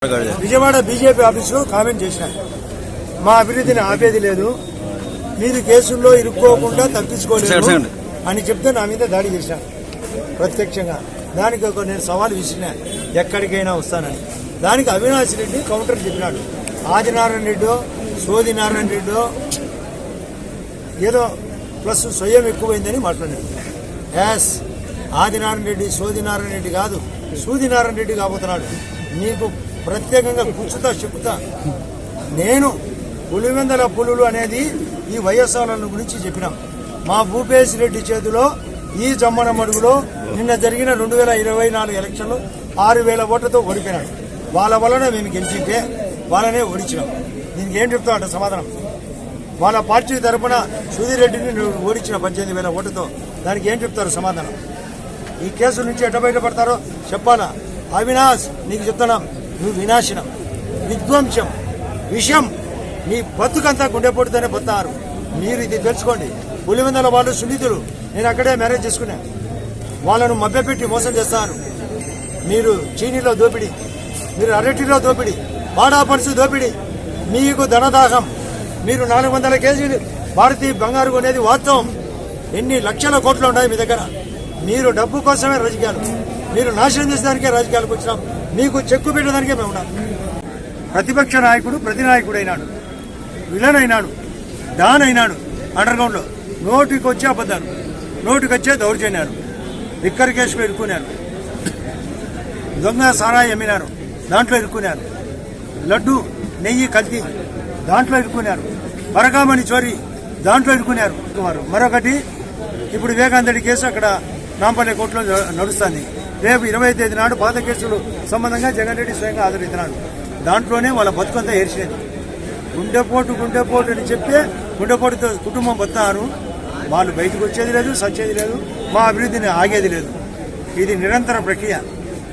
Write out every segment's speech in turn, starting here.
Vijayawada BJP ఆఫీసులో comment చేశారు. మా అభివృద్ధిని ఆపేది లేదు, మీరు కేసుల్లో ఇరుక్కోకుండా తప్పించుకోలేదు అని చెప్తే నా మీద దాడి చేశాను ప్రత్యక్షంగా. దానికి నేను సవాల్ విసిరినా, ఎక్కడికైనా వస్తానని. దానికి అవినాష్ రెడ్డి కౌంటర్ చెప్పినాడు. ఆదినారాయణ రెడ్డో సోది నారాయణ రెడ్డో ఏదో ప్లస్ స్వయం ఎక్కువైందని మాట్లాడాడు. యాస్ ఆదినారాయణ రెడ్డి సోది నారాయణ రెడ్డి కాదు, సూది నారాయణ రెడ్డి కాబోతున్నాడు. నీకు ప్రత్యేకంగా కూర్చుతా చెప్తా. నేను పులివెందల పులులు అనేది ఈ వైఎస్ఆర్ గురించి చెప్పినాం. మా భూపేశ్ రెడ్డి చేతిలో ఈ జమ్మన మడుగులో నిన్న జరిగిన 2024 ఎలక్షన్లో 6,000 ఓట్లతో ఓడిపోయినాడు. వాళ్ళ వలన మేము గెలిచింటే వాళ్ళనే ఓడించినాం. దీనికి ఏం చెప్తా అంటే సమాధానం. వాళ్ళ పార్టీ తరఫున సుధీర్ రెడ్డిని ఓడించిన 18,000 ఓట్లతో దానికి ఏం చెప్తారు సమాధానం? ఈ కేసు నుంచి ఎట్ట బయటపడతారో చెప్పాలా? అవినాష్, నీకు చెప్తున్నాం, నువ్వు వినాశనం, విధ్వంసం, విషం, నీ బతుకంతా గుండెపోటుతోనే బతున్నారు. మీరు ఇది తెలుసుకోండి. పులివెందల వాళ్ళు సున్నితులు, నేను అక్కడే మ్యారేజ్ చేసుకున్నా. వాళ్ళను మభ్యపెట్టి మోసం చేస్తారు. మీరు చీనీలో దోపిడీ, మీరు అరటిలో దోపిడీ, వాడాపరుసు దోపిడీ, మీకు ధనదాహం. మీరు 400 కేజీలు భారతీయ బంగారు అనేది వాస్తవం. ఎన్ని లక్షల కోట్లు ఉన్నాయి మీ దగ్గర. మీరు డబ్బు కోసమే రాజకీయాలు, మీరు నాశనం చేసేదానికే రాజకీయాలకు వచ్చినాం. మీకు చెక్కు పెట్టడానికే మేము ఉన్నాం. ప్రతిపక్ష నాయకుడు ప్రతి నాయకుడు అయినాడు, విలన్ అయినాడు, డాన్ అయినాడు. అండర్గ్రౌండ్లో నోటికి వచ్చే అబద్ధాలు, నోటికి వచ్చే దౌర్జన్యాలు, లిక్కర్ కేసులో ఇరుక్కున్నారు, దొంగ సారాయి అమ్మినారు, దాంట్లో ఇరుక్కున్నారు, లడ్డు నెయ్యి కల్తీ దాంట్లో ఇరుక్కున్నారు, పరకామణి చోరీ దాంట్లో ఇరుక్కున్నారు. మరొకటి ఇప్పుడు వివేకానంద కేసు అక్కడ నాంపల్లి కోర్టులో నడుస్తుంది. రేపు 20వ తేదీ నాడు పాత కేసులు సంబంధంగా జగన్ రెడ్డి స్వయంగా హాజరవుతున్నాడు. దాంట్లోనే వాళ్ళ బతుకంతా ఏడ్చినది. గుండెపోటు అని చెప్పి గుండెపోటుతో కుటుంబం బతున్నారు. వాళ్ళు బయటకు వచ్చేది లేదు, సచ్చేది లేదు, మా అభివృద్ధిని ఆగేది లేదు. ఇది నిరంతర ప్రక్రియ.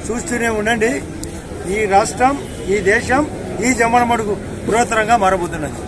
చూస్తూనే ఉండండి. ఈ రాష్ట్రం, ఈ దేశం, ఈ జమ్మల మడుగు బృహత్తరంగా మారబోతున్నది.